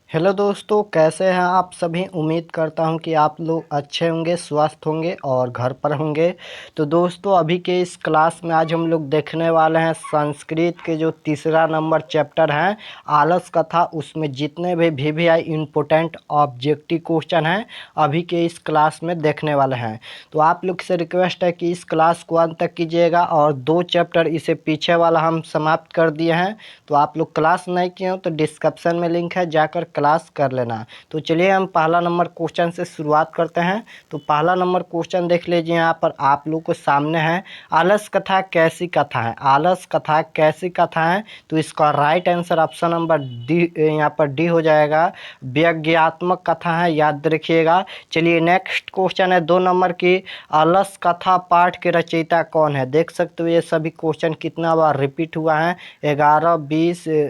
Hello दोस्तों, कैसे हैं आप सभी। उम्मीद करता हूं कि आप लोग अच्छे होंगे, स्वस्थ होंगे और घर पर होंगे। तो दोस्तों, अभी के इस क्लास में आज हम लोग देखने वाले हैं संस्कृत के जो तीसरा नंबर चैप्टर है आलस कथा। उसमें जितने भी वीवीआई इम्पोर्टेंट ऑब्जेक्टिव क्वेश्चन हैं अभी के इस क्लास में देखने वाले हैं। तो आप लोग से रिक्वेस्ट है कि इस क्लास को अंत तक कीजिएगा और 2 चैप्टर इसे पीछे वाला हम समाप्त कर दिए हैं। तो आप लोग क्लास नहीं किए हो तो डिस्क्रिप्शन में लिंक है, जाकर क्लास कर लेना। तो चलिए हम पहला नंबर क्वेश्चन से शुरुआत करते हैं। तो पहला नंबर क्वेश्चन देख लीजिए, यहाँ पर आप लोग को सामने है, आलस कथा कैसी कथा है। आलस कथा कैसी कथा है, तो इसका right answer option number D, यहाँ पर डी हो जाएगा। व्यंग्यात्मक कथा है, याद रखिएगा। चलिए नेक्स्ट क्वेश्चन है 2 नंबर की, आलस कथा पाठ के रचयिता कौन है। देख सकते हो ये सभी क्वेश्चन कितना बार रिपीट हुआ है। 11,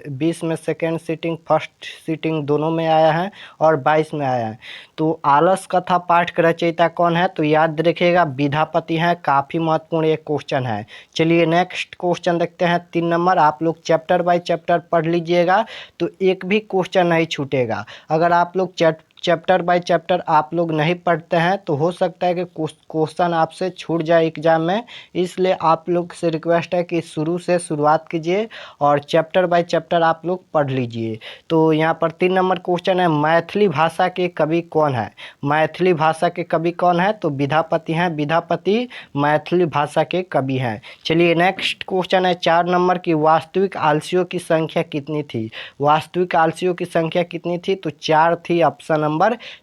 20 में सेकेंड सीटिंग, फर्स्ट सीटिंग दोनों में आया है और 22 में आया है। तो आलस कथा पाठ के रचयिता कौन है, तो याद रखिएगा विद्यापति हैं। काफ़ी महत्वपूर्ण एक क्वेश्चन है। चलिए नेक्स्ट क्वेश्चन देखते हैं 3 नंबर। आप लोग चैप्टर बाय चैप्टर पढ़ लीजिएगा तो एक भी क्वेश्चन नहीं छूटेगा। अगर आप लोग चैप्टर बाय चैप्टर आप लोग नहीं पढ़ते हैं तो हो सकता है कि क्वेश्चन आपसे छूट जाए एग्जाम में। इसलिए आप लोग से रिक्वेस्ट है कि शुरू से शुरुआत कीजिए और चैप्टर बाय चैप्टर आप लोग पढ़ लीजिए। तो यहाँ पर 3 नंबर क्वेश्चन है, मैथिली भाषा के कवि कौन है। मैथिली भाषा के कवि कौन है, तो विद्यापति हैं। विद्यापति मैथिली भाषा के कवि हैं। चलिए नेक्स्ट क्वेश्चन है 4 नंबर की, वास्तविक आलसियों की संख्या कितनी थी। वास्तविक आलसियों की संख्या कितनी थी, तो 4 थी। Option number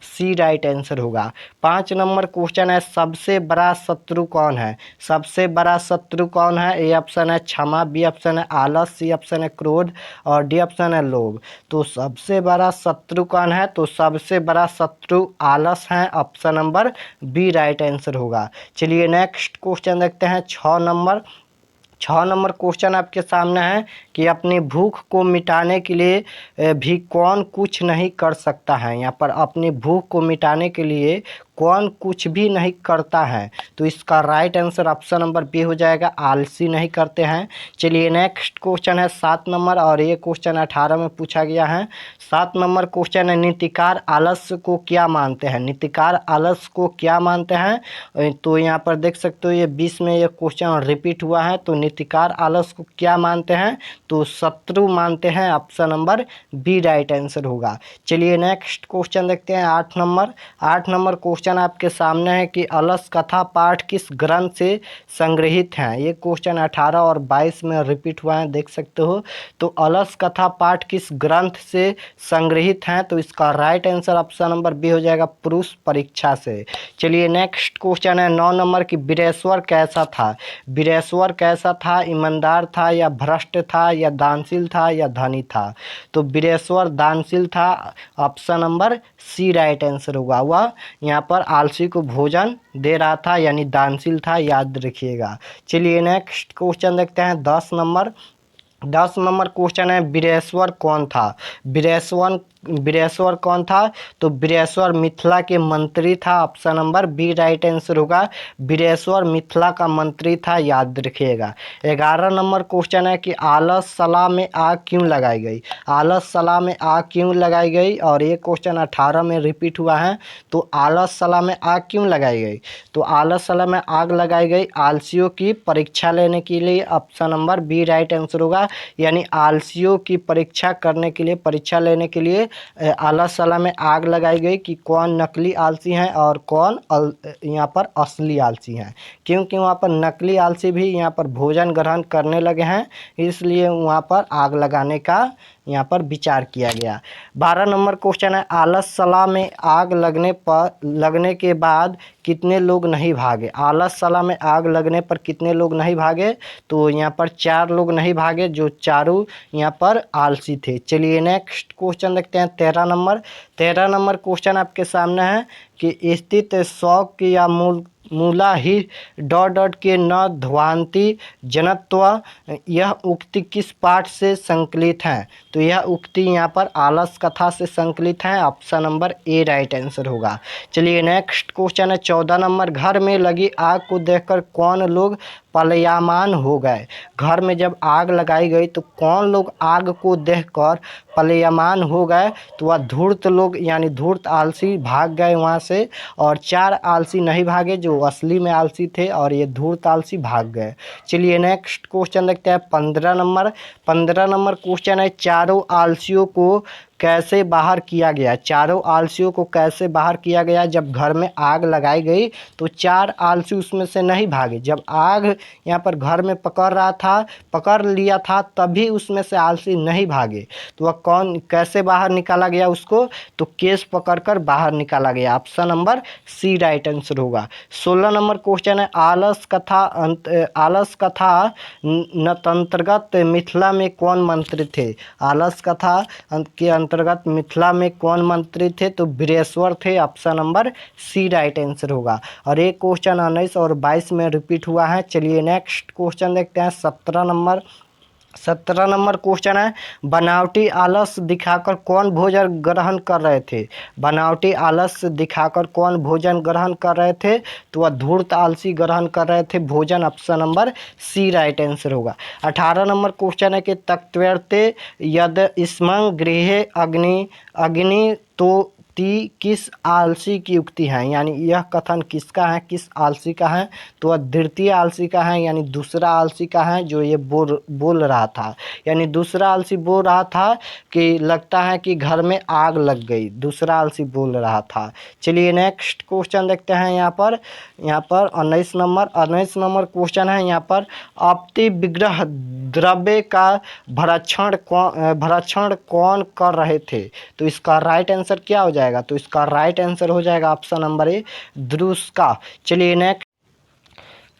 C right answer होगा। 5 नंबर क्वेश्चन है, सबसे बड़ा शत्रु कौन है। सबसे बड़ा शत्रु कौन है। ए ऑप्शन है क्षमा, बी ऑप्शन है आलस, सी ऑप्शन है क्रोध और डी ऑप्शन है लोभ। तो सबसे बड़ा शत्रु कौन है, तो सबसे बड़ा शत्रु आलस है। Option number B right answer होगा। चलिए नेक्स्ट क्वेश्चन देखते हैं 6 नंबर क्वेश्चन आपके सामने है कि अपनी भूख को मिटाने के लिए भी कौन कुछ नहीं कर सकता है। यहाँ पर अपनी भूख को मिटाने के लिए कौन कुछ भी नहीं करता है, तो इसका right answer option number B हो जाएगा, आलसी नहीं करते हैं। चलिए नेक्स्ट क्वेश्चन है 7 नंबर और ये क्वेश्चन 18 में पूछा गया है। 7 नंबर क्वेश्चन है, नीतिकार आलस्य को क्या मानते हैं। नीतिकार आलस्य को क्या मानते हैं, तो यहाँ पर देख सकते हो ये 20 में ये क्वेश्चन रिपीट हुआ है। तो नीतिकार आलस्य को क्या मानते हैं, तो शत्रु मानते हैं। Option number B right answer होगा। चलिए नेक्स्ट क्वेश्चन देखते हैं 8 नंबर। 8 नंबर क्वेश्चन आपके सामने है कि अलस कथा पाठ किस ग्रंथ से संग्रहित हैं। ये क्वेश्चन 18 और 22 में रिपीट हुआ है, देख सकते हो। तो अलस कथा पाठ किस ग्रंथ से संग्रहित हैं, तो इसका right answer option number B हो जाएगा, पुरुष परीक्षा से। चलिए नेक्स्ट क्वेश्चन है 9 नंबर की, वीरेश्वर कैसा था। वीरेश्वर कैसा था, ईमानदार था या भ्रष्ट था या दानशील था या धनी था। तो वीरेश्वर दानशील था। Option number C right answer होगा। वह यहाँ पर आलसी को भोजन दे रहा था, यानी दानशील था, याद रखिएगा। चलिए नेक्स्ट क्वेश्चन देखते हैं 10 नंबर। 10 नंबर क्वेश्चन है, वीरेश्वर कौन था। वीरेश्वर कौन था, तो वीरेश्वर मिथिला के मंत्री था। Option number B right answer होगा, वीरेश्वर मिथिला का मंत्री था, याद रखिएगा। 11 नंबर क्वेश्चन है कि आलस सलाह में आग क्यों लगाई गई। आलस सलाह में आग क्यों लगाई गई, और ये क्वेश्चन 18 में रिपीट हुआ है। तो आलस सलाह में आग क्यों लगाई गई, तो आलस सलाह में आग लगाई गई आलसियों की परीक्षा लेने के लिए। Option number B right answer होगा, यानी आलसियों की परीक्षा करने के लिए, परीक्षा लेने के लिए आलस सलाह में आग लगाई गई कि कौन नकली आलसी हैं और कौन यहाँ पर असली आलसी हैं। क्योंकि वहाँ पर नकली आलसी भी यहाँ पर भोजन ग्रहण करने लगे हैं, इसलिए वहाँ पर आग लगाने का यहाँ पर विचार किया गया। 12 नंबर क्वेश्चन है, आलस सलाह में आग लगने के बाद कितने लोग नहीं भागे। आलस सलाह में आग लगने पर कितने लोग नहीं भागे, तो यहाँ पर 4 लोग नहीं भागे, जो चारों यहाँ पर आलसी थे। चलिए नेक्स्ट क्वेश्चन देखते हैं 13 नंबर। 13 नंबर क्वेश्चन आपके सामने है कि स्थित शौक या मूला ही डॉट डॉट के न ध्वांति जनत्व, यह उक्ति किस पाठ से संकलित है। तो यह उक्ति यहाँ पर आलस कथा से संकलित है। Option number A right answer होगा। चलिए नेक्स्ट क्वेश्चन है 14 नंबर, घर में लगी आग को देखकर कौन लोग पलायमान हो गए। घर में जब आग लगाई गई तो कौन लोग आग को देखकर पलायमान हो गए, तो वह धूर्त लोग यानी धूर्त आलसी भाग गए वहाँ से, और 4 आलसी नहीं भागे जो असली में आलसी थे, और ये धूर्त आलसी भाग गए। चलिए नेक्स्ट क्वेश्चन देखते हैं 15 नंबर। 15 नंबर क्वेश्चन है, चारों आलसियों को कैसे बाहर किया गया। चारों आलसियों को कैसे बाहर किया गया। जब घर में आग लगाई गई तो 4 आलसी उसमें से नहीं भागे। जब आग यहाँ पर घर में पकड़ लिया था तभी उसमें से आलसी नहीं भागे। तो वह कौन कैसे बाहर निकाला गया उसको, तो केस पकड़कर बाहर निकाला गया। Option number C right answer होगा। 16 नंबर क्वेश्चन है, आलस कथा अंतर्गत मिथिला में कौन मंत्री थे। आलस कथा के अंतर्गत मिथिला में कौन मंत्री थे, तो वीरेश्वर थे। Option number C right answer होगा। और एक क्वेश्चन 19 और 22 में रिपीट हुआ है। चलिए नेक्स्ट क्वेश्चन देखते हैं 17 नंबर क्वेश्चन है, बनावटी आलस दिखाकर कौन भोजन ग्रहण कर रहे थे। बनावटी आलस दिखाकर कौन भोजन ग्रहण कर रहे थे, तो वह धूर्त आलसी ग्रहण कर रहे थे भोजन। Option number C right answer होगा। 18 नंबर क्वेश्चन है कि तक्त्वर्ते यद स्मं गृहे अग्नि तो ती किस आलसी की उक्ति है, यानी यह कथन किसका है, किस आलसी का है, तो वह द्वितीय आलसी का है, यानी दूसरा आलसी का है जो ये बोल रहा था। यानी दूसरा आलसी बोल रहा था कि लगता है कि घर में आग लग गई, दूसरा आलसी बोल रहा था। चलिए नेक्स्ट क्वेश्चन देखते हैं। यहाँ पर 19 नंबर क्वेश्चन है। यहाँ पर आपत्ति विग्रह द्रव्य का भक्षण कौन कर रहे थे, तो इसका राइट आंसर क्या हो जाएगा, तो इसका राइट आंसर हो जाएगा ऑप्शन नंबर ए द्रुस्का। चलिए नेक्स्ट,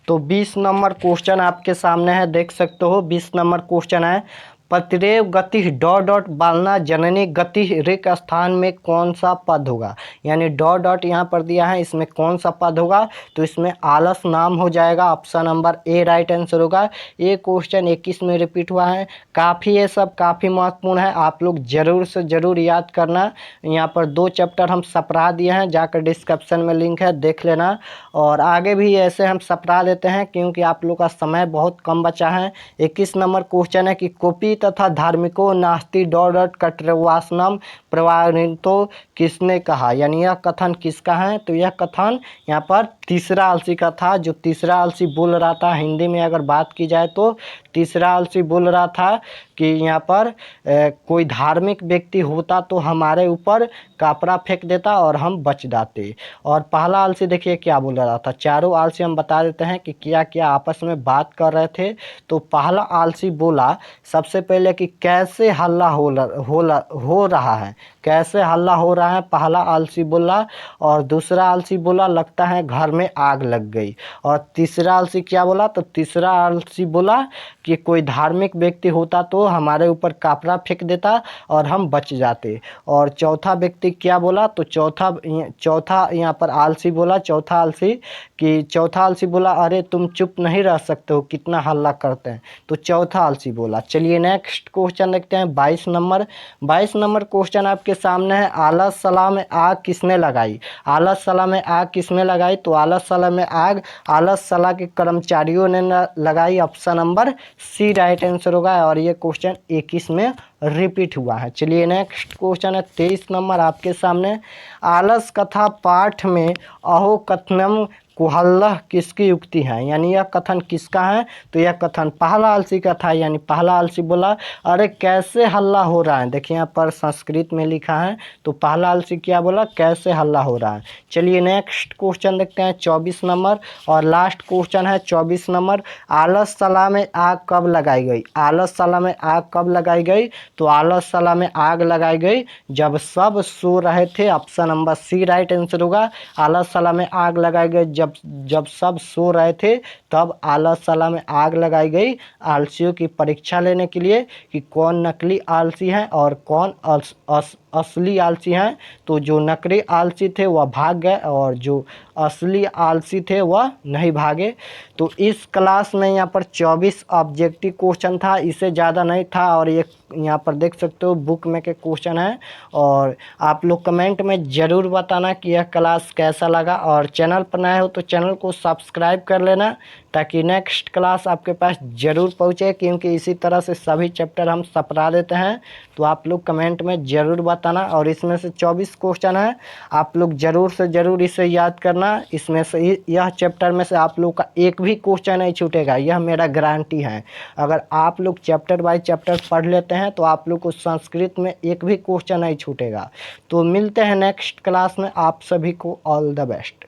तो 20 नंबर क्वेश्चन आपके सामने है, देख सकते हो। 20 नंबर क्वेश्चन है, पतिरेव गति डॉट डॉट बालना जननी गति रिक स्थान में कौन सा पद होगा। यानी डॉट डॉट यहाँ पर दिया है, इसमें कौन सा पद होगा, तो इसमें आलस नाम हो जाएगा। Option number A right answer होगा। ये क्वेश्चन 21 में रिपीट हुआ है। काफ़ी ये सब काफ़ी महत्वपूर्ण है, आप लोग ज़रूर से ज़रूर याद करना। यहाँ पर 2 चैप्टर हम सपरा दिए हैं, जाकर डिस्क्रिप्शन में लिंक है, देख लेना। और आगे भी ऐसे हम सपरा देते हैं क्योंकि आप लोग का समय बहुत कम बचा है। 21 नंबर क्वेश्चन है कि कोपी तथा धार्मिको नास्ति डॉट डॉट कटरवासनम प्रवाहितो किसने कहा। यानी यह कथन किसका है, तो यह कथन यहाँ पर तीसरा आलसी का था। जो तीसरा आलसी बोल रहा था, हिंदी में अगर बात की जाए तो तीसरा आलसी बोल रहा था कि यहाँ पर कोई धार्मिक व्यक्ति होता तो हमारे ऊपर कपड़ा फेंक देता और हम बच जाते। और पहला आलसी देखिए क्या बोल रहा था। चारों आलसी हम बता देते हैं कि क्या क्या आपस में बात कर रहे थे। तो पहला आलसी बोला सबसे पहले कि कैसे हल्ला हो रहा है, कैसे हल्ला हो रहा है, पहला आलसी बोला। और दूसरा आलसी बोला लगता है घर में आग लग गई। और तीसरा आलसी क्या बोला, तो तीसरा आलसी बोला कि कोई धार्मिक व्यक्ति होता तो हमारे ऊपर कपड़ा फेंक देता और हम बच जाते। और चौथा व्यक्ति क्या बोला, तो चौथा यहाँ पर आलसी बोला, चौथा आलसी बोला अरे तुम चुप नहीं रह सकते हो, कितना हल्ला करते हैं। तो चौथा आलसी बोला। चलिए नेक्स्ट क्वेश्चन देखते हैं 22 नंबर क्वेश्चन आपके सामने है। आलस सलाह में आग किसने लगाई। आलस सलाह में आग किसने लगाई, तो आलस सलाह में आग आलस सलाह के कर्मचारियों ने लगाई। Option number C right answer होगा। और ये क्वेश्चन 21 में रिपीट हुआ है। चलिए नेक्स्ट क्वेश्चन है 23 नंबर आपके सामने। आलस कथा पाठ में अहो कथनम कुहल्लह किसकी युक्ति है। यानी यह कथन किसका है, तो यह कथन पहला आलसी का था। यानी पहला आलसी बोला अरे कैसे हल्ला हो रहा है। देखिए यहाँ पर संस्कृत में लिखा है, तो पहला आलसी क्या बोला, कैसे हल्ला हो रहा है। चलिए नेक्स्ट क्वेश्चन देखते हैं 24 नंबर और लास्ट क्वेश्चन है 24 नंबर। आलस सलाह में आग कब लगाई गई। आलस सलाह में आग कब लगाई गई, तो आलस सलाह में आग लगाई गई जब सब सो रहे थे। Option number C right answer होगा। आलस सलाह में आग लगाई गई जब सब सो रहे थे, तब आलस सलाह में आग लगाई गई आलसियों की परीक्षा लेने के लिए कि कौन नकली आलसी है और कौन असली आलसी हैं। तो जो नकली आलसी थे वह भाग गए और जो असली आलसी थे वह नहीं भागे। तो इस क्लास में यहाँ पर 24 ऑब्जेक्टिव क्वेश्चन था, इससे ज़्यादा नहीं था। और ये यहाँ पर देख सकते हो बुक में के क्वेश्चन है। और आप लोग कमेंट में ज़रूर बताना कि यह क्लास कैसा लगा। और चैनल पर नए हो तो चैनल को सब्सक्राइब कर लेना ताकि नेक्स्ट क्लास आपके पास ज़रूर पहुँचे, क्योंकि इसी तरह से सभी चैप्टर हम सपरा देते हैं। तो आप लोग कमेंट में ज़रूर बताना। और इसमें से 24 क्वेश्चन है, आप लोग ज़रूर से ज़रूर इसे याद करना। इसमें से यह चैप्टर में से आप लोग का एक भी क्वेश्चन नहीं छूटेगा, यह मेरा गारंटी है। अगर आप लोग चैप्टर बाय चैप्टर पढ़ लेते हैं तो आप लोग को संस्कृत में एक भी क्वेश्चन नहीं छूटेगा। तो मिलते हैं नेक्स्ट क्लास में, आप सभी को ऑल द बेस्ट।